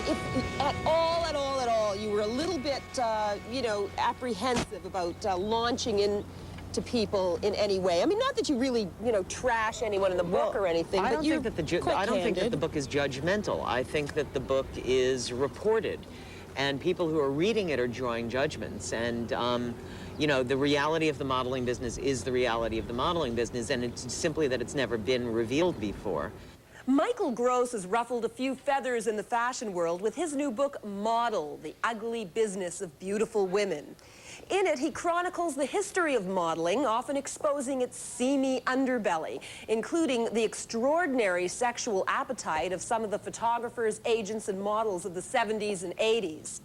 if at all, you were a little bit, you know, apprehensive about launching into people in any way. I mean, not that you really, you know, trash anyone in the book or anything, I but don't you're think that the quite I don't think that candid. the book is judgmental. I think that the book is reported, and people who are reading it are drawing judgments. And you know, the reality of the modeling business is the reality of the modeling business, and it's simply that it's never been revealed before. Michael Gross has ruffled a few feathers in the fashion world with his new book, Model, The Ugly Business of Beautiful Women. In it, he chronicles the history of modeling, often exposing its seamy underbelly, including the extraordinary sexual appetite of some of the photographers, agents, and models of the 70s and 80s.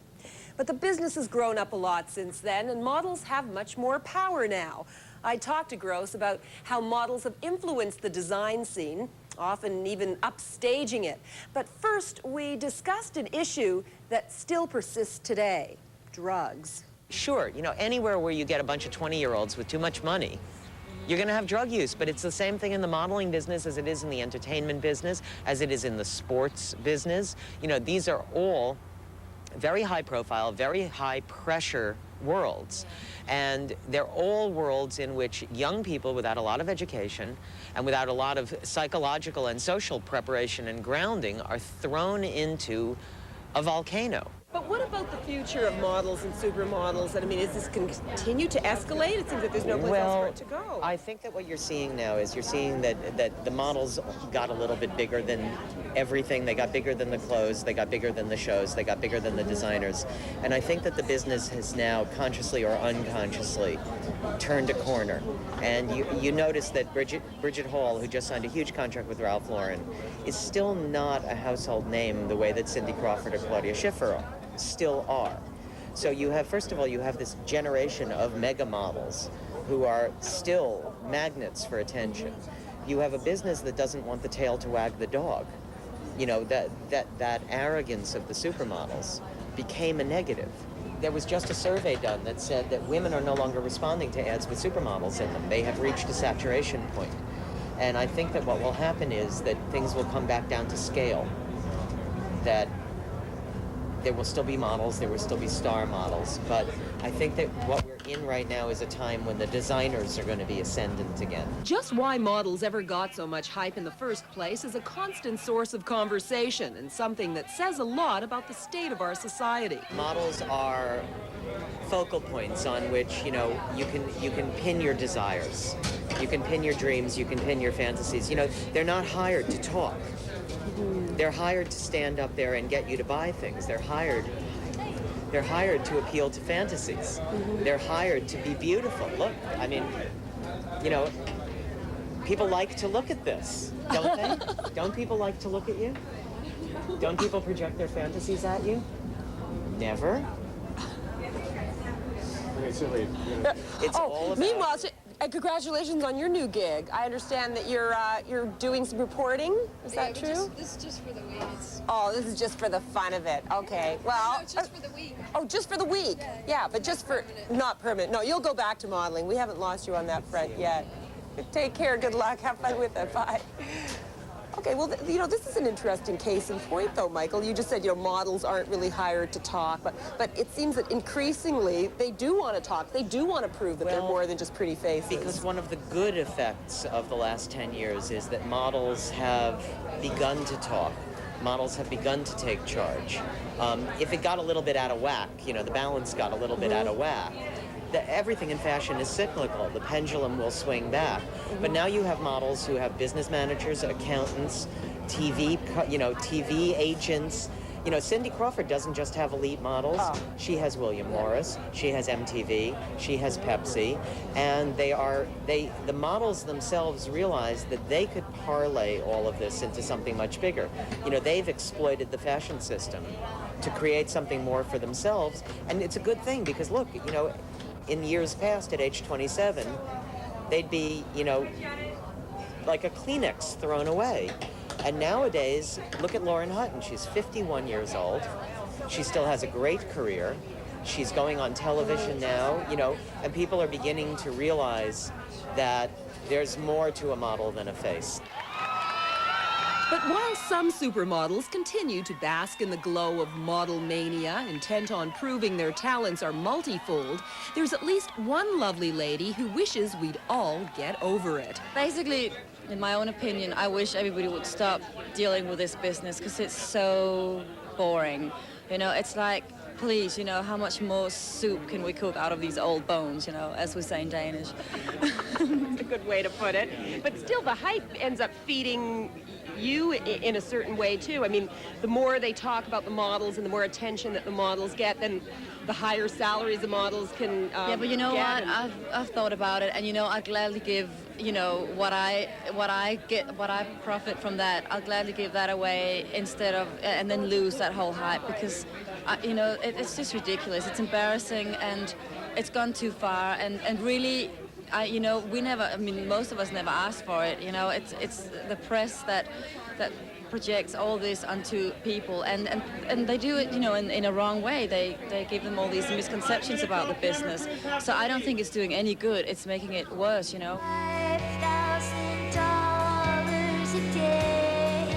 But the business has grown up a lot since then, and models have much more power now. I talked to Gross about how models have influenced the design scene, often even upstaging it. But first, we discussed an issue that still persists today: drugs. Sure, you know, anywhere where you get a bunch of 20-year-olds with too much money, you're going to have drug use. But it's the same thing in the modeling business as it is in the entertainment business, as it is in the sports business. You know, these are all very high profile, very high pressure worlds. And they're all worlds in which young people without a lot of education and without a lot of psychological and social preparation and grounding are thrown into a volcano. But what about the future of models and supermodels? And I mean, is this continue to escalate? It seems like there's no place else for it to go. I think that what you're seeing now is you're seeing that the models got a little bit bigger than everything. They got bigger than the clothes, they got bigger than the shows, they got bigger than the designers. And I think that the business has now, consciously or unconsciously, turned a corner. And you notice that Bridget Hall, who just signed a huge contract with Ralph Lauren, is still not a household name the way that Cindy Crawford or Claudia Schiffer still are. So you have, first of all, you have this generation of mega models who are still magnets for attention. You have a business that doesn't want the tail to wag the dog. You know, that arrogance of the supermodels became a negative. There was just a survey done that said that women are no longer responding to ads with supermodels in them. They have reached a saturation point. And I think that what will happen is that things will come back down to scale. That there will still be models, there will still be star models, but I think that what we're in right now is a time when the designers are going to be ascendant again. Just why models ever got so much hype in the first place is a constant source of conversation and something that says a lot about the state of our society. Models are focal points on which, you know, you can pin your desires. You can pin your dreams, you can pin your fantasies. You know, they're not hired to talk. They're hired to stand up there and get you to buy things. They're hired to appeal to fantasies. They're hired to be beautiful. Look, I mean, you know, people like to look at this, don't they? Don't people like to look at you? Don't people project their fantasies at you? Never. It's all about... Meanwhile, congratulations on your new gig. I understand that you're doing some reporting. Is that true? This is just for the week. Oh, this is just for the fun of it. Okay. Well. No, just for the week. Oh, just for the week. Yeah, but just for not permanent. No, you'll go back to modeling. We haven't lost you on that front yet. Take care. Good luck. Have fun with it. Bye. Okay, well, you know, this is an interesting case in point, though, Michael. You just said, you know, models aren't really hired to talk, but it seems that increasingly they do want to talk. They do want to prove that they're more than just pretty faces. Because one of the good effects of the last 10 years is that models have begun to talk. Models have begun to take charge. If it got a little bit out of whack, you know, the balance got a little bit out of whack, everything in fashion is cyclical. The pendulum will swing back. But now you have models who have business managers, accountants, TV agents. You know, Cindy Crawford doesn't just have elite models. She has William Morris, she has MTV, she has Pepsi, and the models themselves realize that they could parlay all of this into something much bigger. You know, they've exploited the fashion system to create something more for themselves, and it's a good thing because look, you know, in years past, at age 27, they'd be, you know, like a Kleenex thrown away. And nowadays, look at Lauren Hutton. She's 51 years old. She still has a great career. She's going on television now, you know, and people are beginning to realize that there's more to a model than a face. But while some supermodels continue to bask in the glow of model mania, intent on proving their talents are multifold, there's at least one lovely lady who wishes we'd all get over it. Basically, in my own opinion, I wish everybody would stop dealing with this business because it's so boring. You know, it's like, please, you know, how much more soup can we cook out of these old bones, you know, as we say in Danish. That's a good way to put it. But still, the hype ends up feeding you in a certain way, too. I mean, the more they talk about the models and the more attention that the models get, then the higher salaries the models can yeah, but you know get. what? I've thought about it, and you know, I'd gladly give, you know, what I profit from that. I'll gladly give that away instead of, and then lose that whole hype because, you know, it's just ridiculous. It's embarrassing, and it's gone too far, and really. You know, most of us never asked for it. You know, it's the press that projects all this onto people, and they do it, you know, in a wrong way. They give them all these misconceptions about the business. So I don't think it's doing any good. It's making it worse, you know. $5,000 a day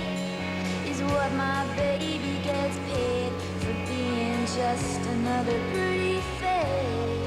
is what my baby gets paid for being just another pretty face.